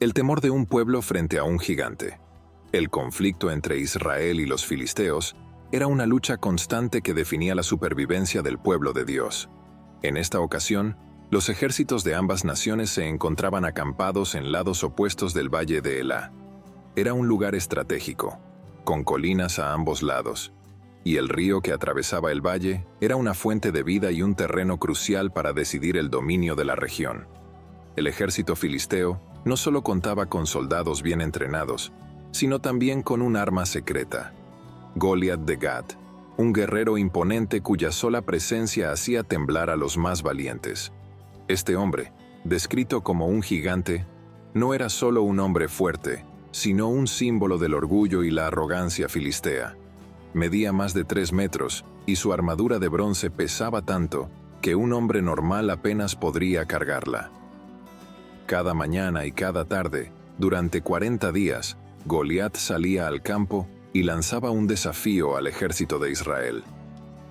El temor de un pueblo frente a un gigante. El conflicto entre Israel y los filisteos era una lucha constante que definía la supervivencia del pueblo de Dios. En esta ocasión, los ejércitos de ambas naciones se encontraban acampados en lados opuestos del valle de Elá. Era un lugar estratégico, con colinas a ambos lados, y el río que atravesaba el valle era una fuente de vida y un terreno crucial para decidir el dominio de la región. El ejército filisteo no solo contaba con soldados bien entrenados, sino también con un arma secreta: Goliat de Gat, un guerrero imponente cuya sola presencia hacía temblar a los más valientes. Este hombre, descrito como un gigante, no era solo un hombre fuerte, sino un símbolo del orgullo y la arrogancia filistea. Medía más de 3 metros y su armadura de bronce pesaba tanto que un hombre normal apenas podría cargarla. Cada mañana y cada tarde, durante 40 días, Goliat salía al campo y lanzaba un desafío al ejército de Israel.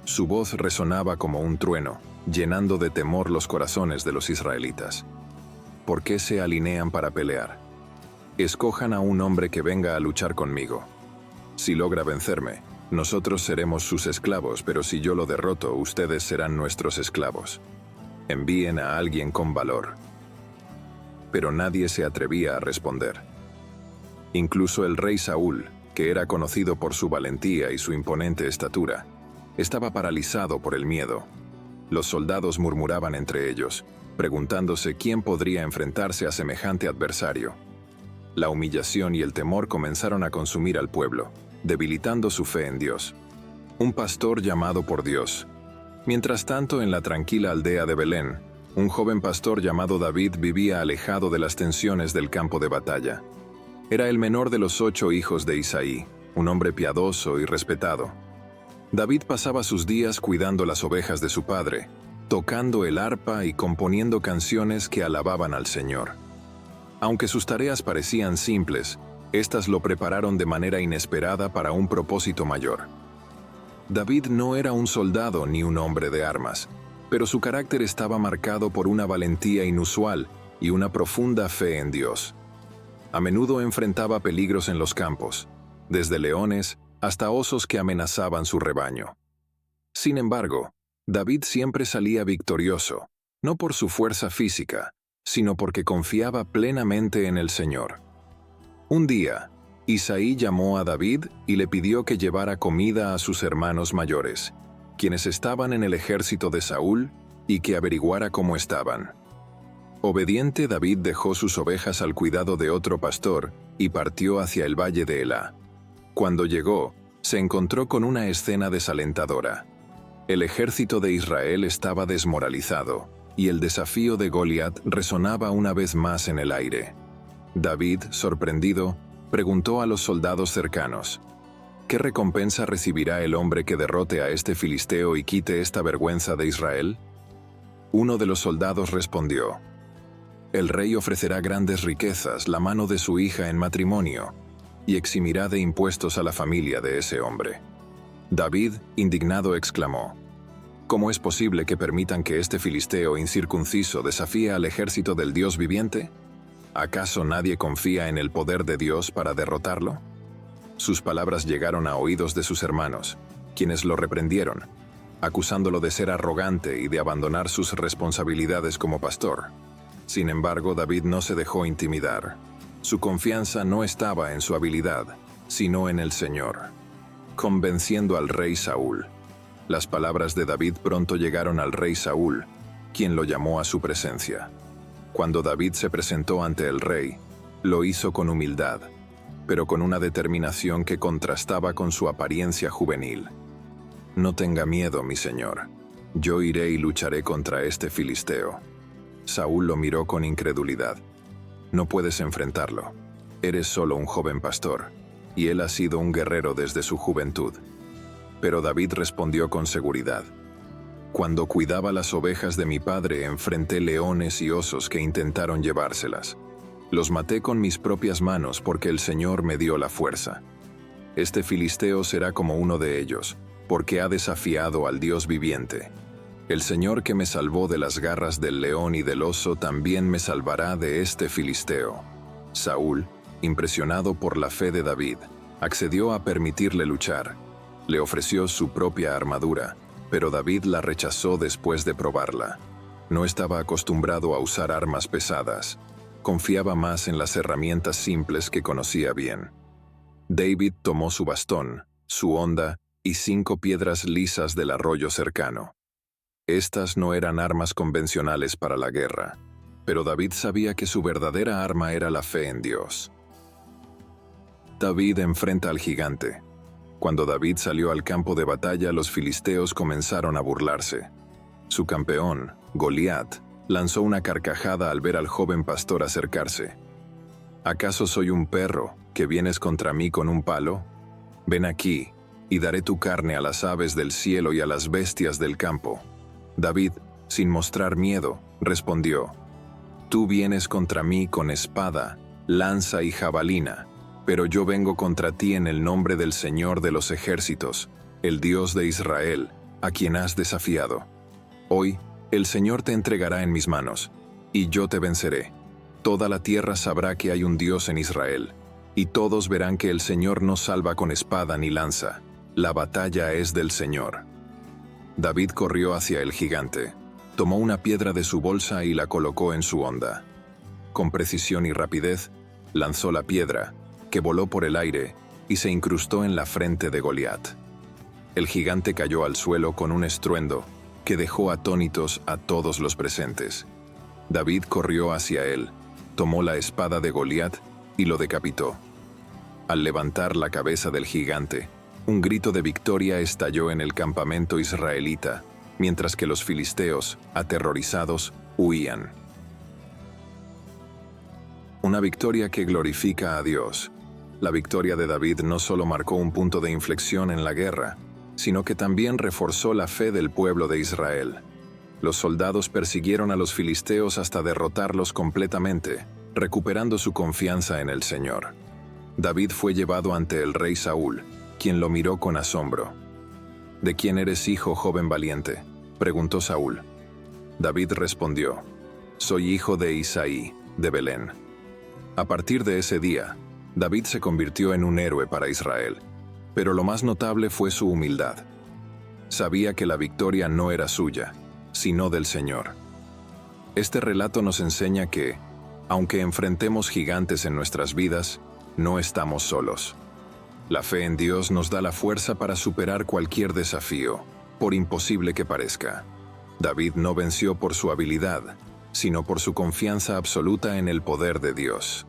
Su voz resonaba como un trueno, llenando de temor los corazones de los israelitas. ¿Por qué se alinean para pelear? Escojan a un hombre que venga a luchar conmigo. Si logra vencerme, nosotros seremos sus esclavos, pero si yo lo derroto, ustedes serán nuestros esclavos. Envíen a alguien con valor. Pero nadie se atrevía a responder. Incluso el rey Saúl, que era conocido por su valentía y su imponente estatura, estaba paralizado por el miedo. Los soldados murmuraban entre ellos, preguntándose quién podría enfrentarse a semejante adversario. La humillación y el temor comenzaron a consumir al pueblo, debilitando su fe en Dios. Un pastor llamado por Dios. Mientras tanto, en la tranquila aldea de Belén, un joven pastor llamado David vivía alejado de las tensiones del campo de batalla. Era el menor de los 8 hijos de Isaí, un hombre piadoso y respetado. David pasaba sus días cuidando las ovejas de su padre, tocando el arpa y componiendo canciones que alababan al Señor. Aunque sus tareas parecían simples, estas lo prepararon de manera inesperada para un propósito mayor. David no era un soldado ni un hombre de armas, pero su carácter estaba marcado por una valentía inusual y una profunda fe en Dios. A menudo enfrentaba peligros en los campos, desde leones hasta osos que amenazaban su rebaño. Sin embargo, David siempre salía victorioso, no por su fuerza física, sino porque confiaba plenamente en el Señor. Un día, Isaí llamó a David y le pidió que llevara comida a sus hermanos mayores, quienes estaban en el ejército de Saúl, y que averiguara cómo estaban. Obediente, David dejó sus ovejas al cuidado de otro pastor y partió hacia el valle de Elá. Cuando llegó, se encontró con una escena desalentadora. El ejército de Israel estaba desmoralizado, y el desafío de Goliat resonaba una vez más en el aire. David, sorprendido, preguntó a los soldados cercanos: ¿qué recompensa recibirá el hombre que derrote a este filisteo y quite esta vergüenza de Israel? Uno de los soldados respondió: el rey ofrecerá grandes riquezas, la mano de su hija en matrimonio, y eximirá de impuestos a la familia de ese hombre. David, indignado, exclamó: ¿cómo es posible que permitan que este filisteo incircunciso desafíe al ejército del Dios viviente? ¿Acaso nadie confía en el poder de Dios para derrotarlo? Sus palabras llegaron a oídos de sus hermanos, quienes lo reprendieron, acusándolo de ser arrogante y de abandonar sus responsabilidades como pastor. Sin embargo, David no se dejó intimidar. Su confianza no estaba en su habilidad, sino en el Señor, convenciendo al rey Saúl. Las palabras de David pronto llegaron al rey Saúl, quien lo llamó a su presencia. Cuando David se presentó ante el rey, lo hizo con humildad, pero con una determinación que contrastaba con su apariencia juvenil. «No tenga miedo, mi señor. Yo iré y lucharé contra este filisteo». Saúl lo miró con incredulidad. «No puedes enfrentarlo. Eres solo un joven pastor, y él ha sido un guerrero desde su juventud». Pero David respondió con seguridad: «Cuando cuidaba las ovejas de mi padre, enfrenté leones y osos que intentaron llevárselas. Los maté con mis propias manos porque el Señor me dio la fuerza. Este filisteo será como uno de ellos, porque ha desafiado al Dios viviente. El Señor que me salvó de las garras del león y del oso también me salvará de este filisteo». Saúl, impresionado por la fe de David, accedió a permitirle luchar. Le ofreció su propia armadura, pero David la rechazó después de probarla. No estaba acostumbrado a usar armas pesadas. Confiaba más en las herramientas simples que conocía bien. David tomó su bastón, su honda y 5 piedras lisas del arroyo cercano. Estas no eran armas convencionales para la guerra, pero David sabía que su verdadera arma era la fe en Dios. David enfrenta al gigante. Cuando David salió al campo de batalla, los filisteos comenzaron a burlarse. Su campeón, Goliat, lanzó una carcajada al ver al joven pastor acercarse. ¿Acaso soy un perro que vienes contra mí con un palo? Ven aquí, y daré tu carne a las aves del cielo y a las bestias del campo. David, sin mostrar miedo, respondió: Tú vienes contra mí con espada, lanza y jabalina, pero yo vengo contra ti en el nombre del Señor de los ejércitos, el Dios de Israel, a quien has desafiado. Hoy, el Señor te entregará en mis manos, y yo te venceré. Toda la tierra sabrá que hay un Dios en Israel, y todos verán que el Señor no salva con espada ni lanza. La batalla es del Señor. David corrió hacia el gigante, tomó una piedra de su bolsa y la colocó en su honda. Con precisión y rapidez, lanzó la piedra, que voló por el aire y se incrustó en la frente de Goliat. El gigante cayó al suelo con un estruendo que dejó atónitos a todos los presentes. David corrió hacia él, tomó la espada de Goliat y lo decapitó. Al levantar la cabeza del gigante, un grito de victoria estalló en el campamento israelita, mientras que los filisteos, aterrorizados, huían. Una victoria que glorifica a Dios. La victoria de David no solo marcó un punto de inflexión en la guerra, sino que también reforzó la fe del pueblo de Israel. Los soldados persiguieron a los filisteos hasta derrotarlos completamente, recuperando su confianza en el Señor. David fue llevado ante el rey Saúl, quien lo miró con asombro. ¿De quién eres hijo, joven valiente?, preguntó Saúl. David respondió: Soy hijo de Isaí, de Belén. A partir de ese día, David se convirtió en un héroe para Israel, pero lo más notable fue su humildad. Sabía que la victoria no era suya, sino del Señor. Este relato nos enseña que, aunque enfrentemos gigantes en nuestras vidas, no estamos solos. La fe en Dios nos da la fuerza para superar cualquier desafío, por imposible que parezca. David no venció por su habilidad, sino por su confianza absoluta en el poder de Dios.